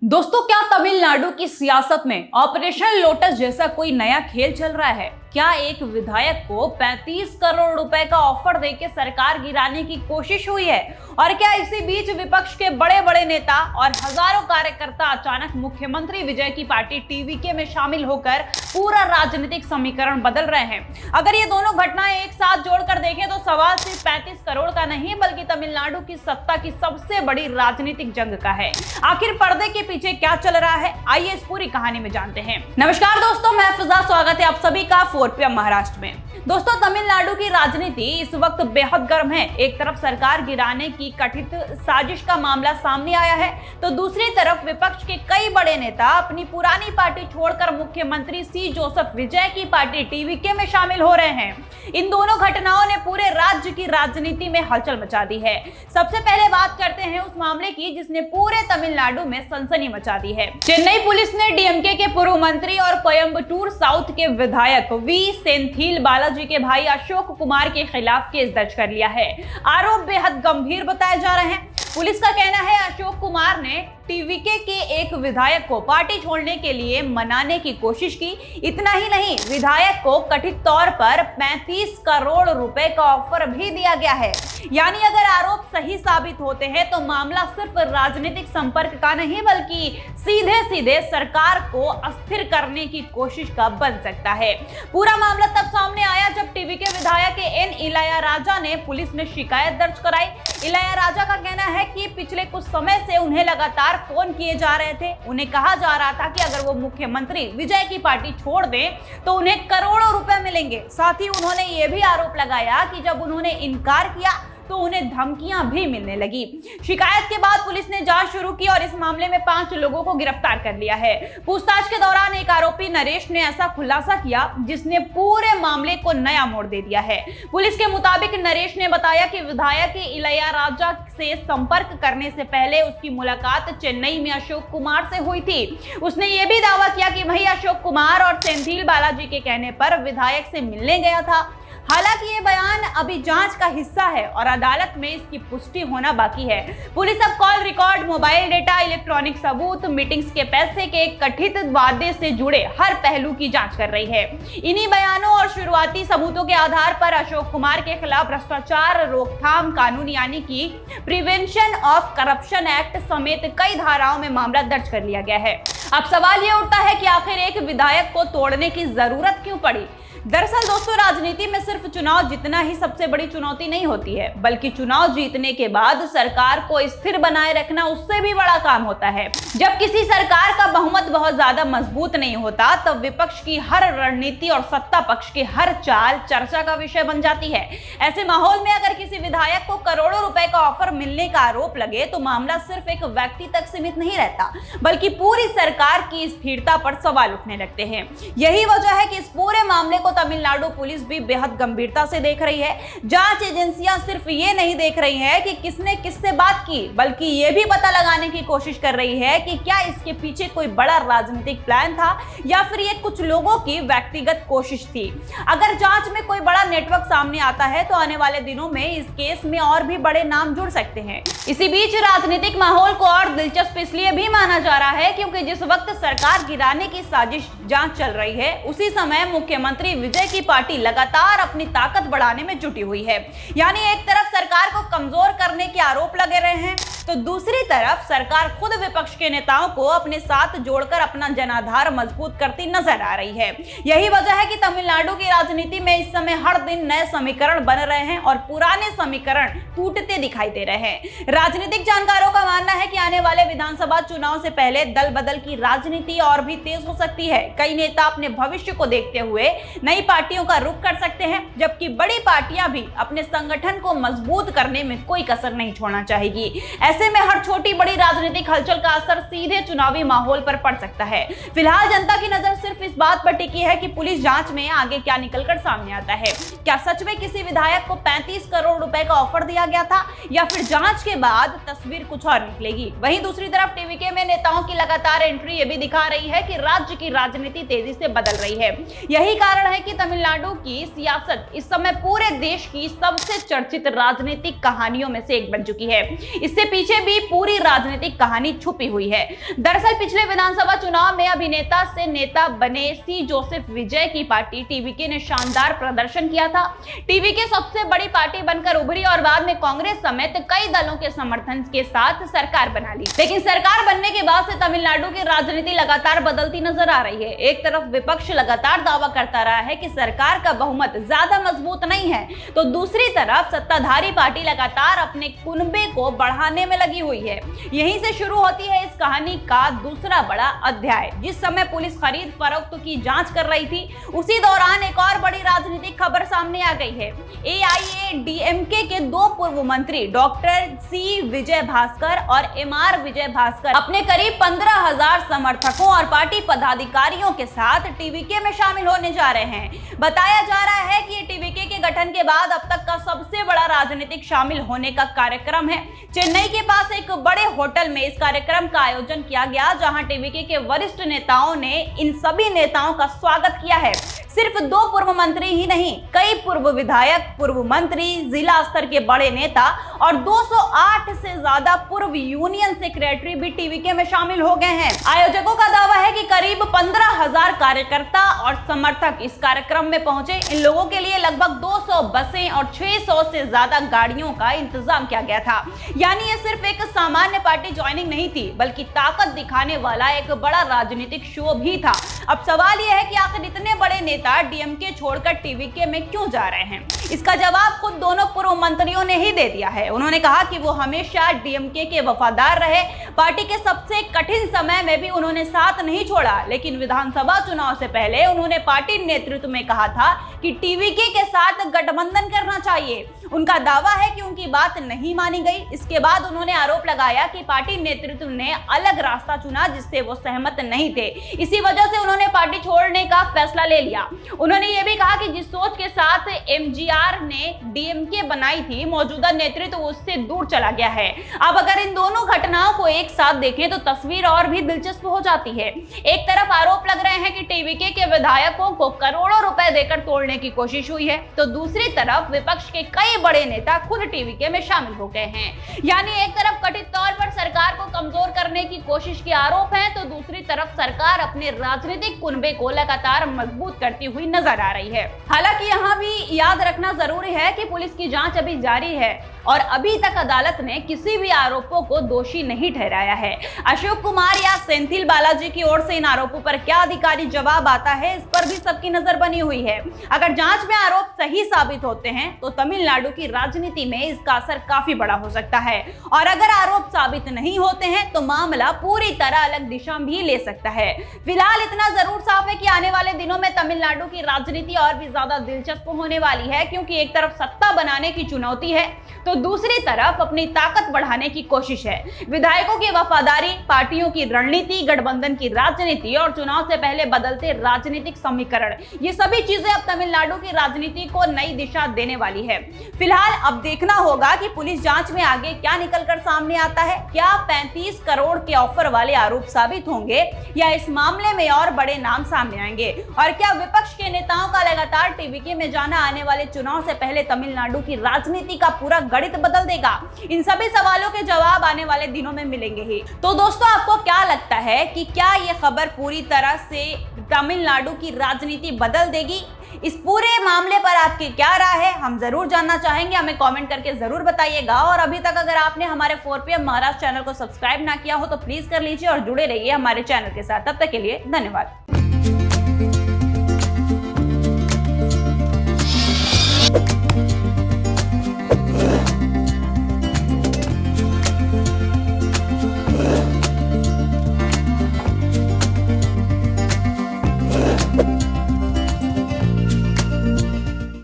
दोस्तों, क्या तमिलनाडु की सियासत में ऑपरेशन लोटस जैसा कोई नया खेल चल रहा है? क्या एक विधायक को 35 करोड़ रुपए का ऑफर देकर सरकार गिराने की कोशिश हुई है? और क्या इसी बीच विपक्ष के बड़े बड़े नेता और हजारों कार्यकर्ता अचानक मुख्यमंत्री विजय की पार्टी टीवीके में शामिल होकर पूरा राजनीतिक समीकरण बदल रहे हैं? अगर ये दोनों घटनाएं एक साथ जोड़कर देखें तो सवाल सिर्फ 35 करोड़ का नहीं बल्कि तमिलनाडु की सत्ता की सबसे बड़ी राजनीतिक जंग का है। आखिर पर्दे के पीछे क्या चल रहा है, आइए इस पूरी कहानी में जानते हैं। नमस्कार दोस्तों, मैं फिजा, स्वागत है आप सभी का 4PM महाराष्ट्र में। दोस्तों, तमिलनाडु की राजनीति इस वक्त बेहद गर्म है। एक तरफ सरकार गिराने की कथित साजिश का मामला सामने आया है, तो दूसरी तरफ विपक्ष के कई बड़े नेता अपनी पुरानी पार्टी छोड़कर मुख्यमंत्री सी जोसेफ विजय की पार्टी टीवीके में शामिल हो रहे हैं। इन दोनों घटनाओं ने पूरे राज्य की राजनीति में हलचल मचा दी है। सबसे पहले बात करते हैं उस मामले की जिसने पूरे तमिलनाडु में सनसनी मचा दी है। चेन्नई पुलिस ने डीएमके के पूर्व मंत्री और कोयम्बटूर साउथ के विधायक वी सेंथिल बालाजी के भाई अशोक कुमार के खिलाफ केस दर्ज कर लिया है। आरोप बेहद गंभीर बताए जा रहे हैं। पुलिस का कहना है अशोक कुमार ने टीवीके के एक विधायक को पार्टी छोड़ने के लिए मनाने की कोशिश की। इतना ही नहीं, विधायक को कथित तौर पर 35 करोड़ रुपए का ऑफर भी दिया गया है। यानी अगर आरोप सही साबित होते हैं तो मामला सिर्फ राजनीतिक संपर्क का नहीं बल्कि सीधे सीधे सरकार को अस्थिर करने की कोशिश का बन सकता है। पूरा मामला तब सामने आया जब टीवीके विधायक एन इलैयाराजा ने पुलिस में शिकायत दर्ज कराई। इलैयाराजा का कहना है कि पिछले कुछ समय से उन्हें लगातार फोन किए जा रहे थे। उन्हें कहा जा रहा था कि अगर वो मुख्यमंत्री विजय की पार्टी छोड़ दें तो उन्हें करोड़ों रुपए मिलेंगे। साथ ही उन्होंने ये भी आरोप लगाया कि जब उन्होंने इनकार किया तो उन्हें धमकियां भी मिलने लगी। शिकायत के बाद पुलिस ने जांच शुरू की और इस मामले में 5 लोगों को गिरफ्तार कर लिया है। पूछताछ के दौरान एक आरोपी नरेश ने ऐसा खुलासा किया जिसने पूरे मामले को नया मोड़ दे दिया है। पुलिस के मुताबिक नरेश ने बताया कि विधायक इलैयाराजा से संपर्क करने से पहले उसकी मुलाकात चेन्नई में अशोक कुमार से हुई थी। उसने ये भी दावा किया कि वही अशोक कुमार और सेंथिल बालाजी के कहने पर विधायक से मिलने गया था। हालांकि ये बयान अभी जांच का हिस्सा है और अदालत में इसकी पुष्टि होना बाकी है। पुलिस अब call record, mobile data, electronic सबूत, मीटिंग्स के पैसे के कथित वादे से जुड़े हर पहलू की जांच कर रही है। इन्हीं बयानों और शुरुआती सबूतों के आधार पर अशोक कुमार के खिलाफ भ्रष्टाचार रोकथाम कानून यानी कि प्रिवेंशन ऑफ करप्शन एक्ट समेत कई धाराओं में मामला दर्ज कर लिया गया है। अब सवाल ये उठता है कि आखिर एक विधायक को तोड़ने की जरूरत क्यों पड़ी? दरअसल दोस्तों, राजनीति में सिर्फ चुनाव जीतना ही सबसे बड़ी चुनौती नहीं होती है, बल्कि चुनाव जीतने के बाद सरकार को स्थिर बनाए रखना उससे भी बड़ा काम होता है। जब किसी सरकार का बहुमत बहुत ज्यादा मजबूत नहीं होता तब विपक्ष की हर रणनीति और सत्ता पक्ष की हर चाल चर्चा का विषय बन जाती है। ऐसे माहौल में अगर किसी विधायक को करोड़ों रुपए का ऑफर मिलने का आरोप लगे तो मामला सिर्फ एक व्यक्ति तक सीमित नहीं रहता बल्कि पूरी सरकार की स्थिरता पर सवाल उठने लगते हैं। यही वजह है कि इस पूरे मामले को तमिलनाडु पुलिस भी बेहद गंभीरता से देख रही है। जांच एजेंसियां सिर्फ ये नहीं देख रही है कि किसने किससे बात की बल्कि ये भी पता लगाने की कोशिश कर रही है कि क्या इसके पीछे कोई बड़ा राजनीतिक प्लान था या फिर ये कुछ लोगों की व्यक्तिगत कोशिश थी। अगर जांच में कोई बड़ा नेटवर्क सामने आता है तो आने वाले दिनों में इस केस में और भी बड़े नाम जुड़ सकते हैं। इसी बीच राजनीतिक माहौल को और दिलचस्प इसलिए भी माना जा रहा है क्योंकि जिस वक्त सरकार गिराने की साजिश जांच चल रही है उसी समय मुख्यमंत्री विजय की पार्टी लगातार अपनी ताकत बढ़ाने में जुटी हुई है। यानी एक तरफ सरकार को कमजोर करने के आरोप लगे रहे हैं तो दूसरी तरफ सरकार खुद विपक्ष के नेताओं को अपने साथ जोड़कर अपना जनाधार मजबूत करती नजर आ रही है। यही वजह है कि तमिलनाडु की राजनीति में इस समय हर दिन नए समीकरण बन रहे हैं और पुराने समीकरण टूटते दिखाई दे रहे हैं। राजनीतिक जानकारों का मानना है कि आने वाले विधानसभा चुनाव से पहले दल बदल की राजनीति और भी तेज हो सकती है। कई नेता अपने भविष्य को देखते हुए नई पार्टियों का रुख कर सकते हैं, जबकि बड़ी पार्टियां भी अपने संगठन को मजबूत करने में कोई कसर नहीं छोड़ना चाहेगी। ऐसे में हर छोटी बड़ी राजनीतिक हलचल का असर सीधे चुनावी माहौल पर पड़ सकता है। फिलहाल जनता की नजर सिर्फ इस बात पर टिकी है कि पुलिस जांच में आगे क्या निकलकर सामने आता है। क्या सच में किसी विधायक को 35 करोड़ रुपए का ऑफर दिया गया था या फिर जांच के बाद तस्वीर कुछ और निकलेगी? वहीं दूसरी तरफ टीवीके में नेताओं की लगातार एंट्री ये भी दिखा रही है कि राज्य की राजनीति तेजी से बदल रही है। यही कारण है कि तमिलनाडु की सियासत इस समय पूरे देश की सबसे चर्चित राजनीतिक कहानियों में से एक बन चुकी है। इससे पीछे पीछे भी पूरी राजनीतिक कहानी छुपी हुई है। दरअसल पिछले विधानसभा चुनाव में अभिनेता से नेता बने सी जोसेफ विजय की पार्टी टीवीके ने शानदार प्रदर्शन किया था। टीवीके सबसे बड़ी पार्टी बनकर उभरी और बाद में कांग्रेस समेत कई दलों के समर्थन के साथ सरकार बना ली। लेकिन सरकार बनने के बाद से तमिलनाडु की राजनीति लगातार बदलती नजर आ रही है। एक तरफ विपक्ष लगातार दावा करता रहा है कि सरकार का बहुमत ज्यादा मजबूत नहीं है, तो दूसरी तरफ सत्ताधारी पार्टी लगातार अपने कुनबे को बढ़ाने में लगी हुई है। यहीं से शुरू होती है इस कहानी का दूसरा बड़ा अध्याय। जिस समय पुलिस खरीद फरोख्त की जांच कर रही थी, उसी दौरान एक और बड़ी राजनीतिक खबर सामने आ गई है। एआईएडीएमके के दो पूर्व मंत्री डॉक्टर सी विजय भास्कर और एमआर विजय भास्कर अपने करीब 15,000 समर्थकों और पार्टी पदाधिकारियों के साथ टीवीके में शामिल होने जा रहे हैं। बताया जा रहा है कि टीवीके के गठन के बाद अब तक का सबसे बड़ा राजनीतिक शामिल होने का कार्यक्रम है। चेन्नई के पास एक बड़े होटल में इस कार्यक्रम का आयोजन किया गया, जहां टीवीके के वरिष्ठ नेताओं ने इन सभी नेताओं का स्वागत किया है। सिर्फ दो पूर्व मंत्री ही नहीं, कई पूर्व विधायक, पूर्व मंत्री, जिला स्तर के बड़े नेता और 208 से ज्यादा पूर्व यूनियन सेक्रेटरी भी टीवीके में शामिल हो गए हैं। आयोजकों का दावा है कि करीब 15,000 कार्यकर्ता और समर्थक इस कार्यक्रम में पहुंचे। इन लोगों के लिए लगभग 200 बसें और 600 से ज्यादा गाड़ियों का इंतजाम किया गया था। यानी ये सिर्फ एक सामान्य पार्टी ज्वाइनिंग नहीं थी, बल्कि ताकत दिखाने वाला एक बड़ा राजनीतिक शो भी था। अब सवाल यह है कि आखिर इतने बड़े नेता डीएमके छोड़कर टीवीके में क्यों जा रहे हैं? इसका जवाब खुद दोनों पूर्व मंत्रियों ने ही दे दिया है। उन्होंने कहा कि वो हमेशा डीएमके के वफादार रहे। पार्टी के सबसे कठिन समय में भी उन्होंने साथ नहीं छोड़ा, लेकिन विधानसभा चुनाव से पहले उन्होंने पार्टी नेतृत्व में कहा था कि टीवीके के साथ गठबंधन करना चाहिए। उनका दावा है कि उनकी बात नहीं मानी गई। इसके बाद उन्होंने आरोप लगाया कि पार्टी नेतृत्व ने अलग रास्ता चुना, जिससे वो सहमत नहीं थे। इसी वजह से उन्होंने पार्टी छोड़ने का फैसला ले लिया। उन्होंने ये भी कहा कि जिस सोच के साथ एमजीआर ने डीएमके बनाई थी, मौजूदा नेतृत्व उससे दूर चला गया है। अब अगर इन दोनों घटनाओं को एक साथ देखें तो तस्वीर और भी दिलचस्प हो जाती है। एक तरफ आरोप लग रहे हैं कि टीवीके के विधायकों को करोड़ों रुपए देकर तोड़ने की कोशिश हुई है, तो दूसरी तरफ विपक्ष के कई बड़े नेता खुद टीवीके में शामिल हो गए हैं। यानी एक तरफ कथित तौर पर सरकार को कमजोर करने की कोशिश के आरोप हैं, तो दूसरी तरफ सरकार अपने राजनीतिक कुनबे को लगातार मजबूत करती हुई नजर आ रही है। हालांकि यहाँ भी याद रखना जरूरी है कि पुलिस की जांच अभी जारी है और अभी तक अदालत ने किसी भी आरोपों को दोषी नहीं ठहराया है। अशोक कुमार या सेंथिल बालाजी की ओर से इन आरोपों पर क्या अधिकारिक जवाब आता है, इस पर भी सबकी नजर बनी हुई है। अगर जांच में आरोप सही साबित होते हैं तो तमिलनाडु की राजनीति में इसका असर काफी बड़ा हो सकता है, और अगर आरोप साबित नहीं होते हैं तो मामला पूरी तरह अलग दिशा भी ले सकता है। फिलहाल इतना जरूर साफ है कि आने वाले दिनों में तमिलनाडु की राजनीति और भी ज्यादा दिलचस्प होने वाली है, क्योंकि एक तरफ सत्ता बनाने की चुनौती है तो दूसरी तरफ अपनी ताकत बढ़ाने की कोशिश है। विधायकों की वफादारी, पार्टियों की रणनीति, गठबंधन की राजनीति और चुनाव से पहले बदलते राजनीतिक समीकरण, ये सभी चीजें अब तमिलनाडु की राजनीति को नई दिशा देने वाली है। फिलहाल अब देखना होगा कि पुलिस जांच में आगे क्या निकलकर सामने आता है। क्या 35 करोड़ के ऑफर वाले आरोप साबित होंगे या इस मामले में और बड़े नाम सामने आएंगे, और क्या विपक्ष के नेताओं का लगातार टीवीके में जाना आने वाले चुनाव से पहले तमिलनाडु की राजनीति का पूरा गणित बदल देगा? इन सभी सवालों के जवाब आने वाले दिनों में मिलेंगे ही। तो दोस्तों, आपको क्या लगता है कि क्या ये खबर पूरी तरह से तमिलनाडु की राजनीति बदल देगी? इस पूरे मामले पर आपकी क्या राय है, हम जरूर जानना चाहेंगे। हमें कमेंट करके जरूर बताइएगा। और अभी तक अगर आपने हमारे 4PM महाराष्ट्र चैनल को सब्सक्राइब ना किया हो तो प्लीज कर लीजिए और जुड़े रहिए हमारे चैनल के साथ। तब तक के लिए धन्यवाद।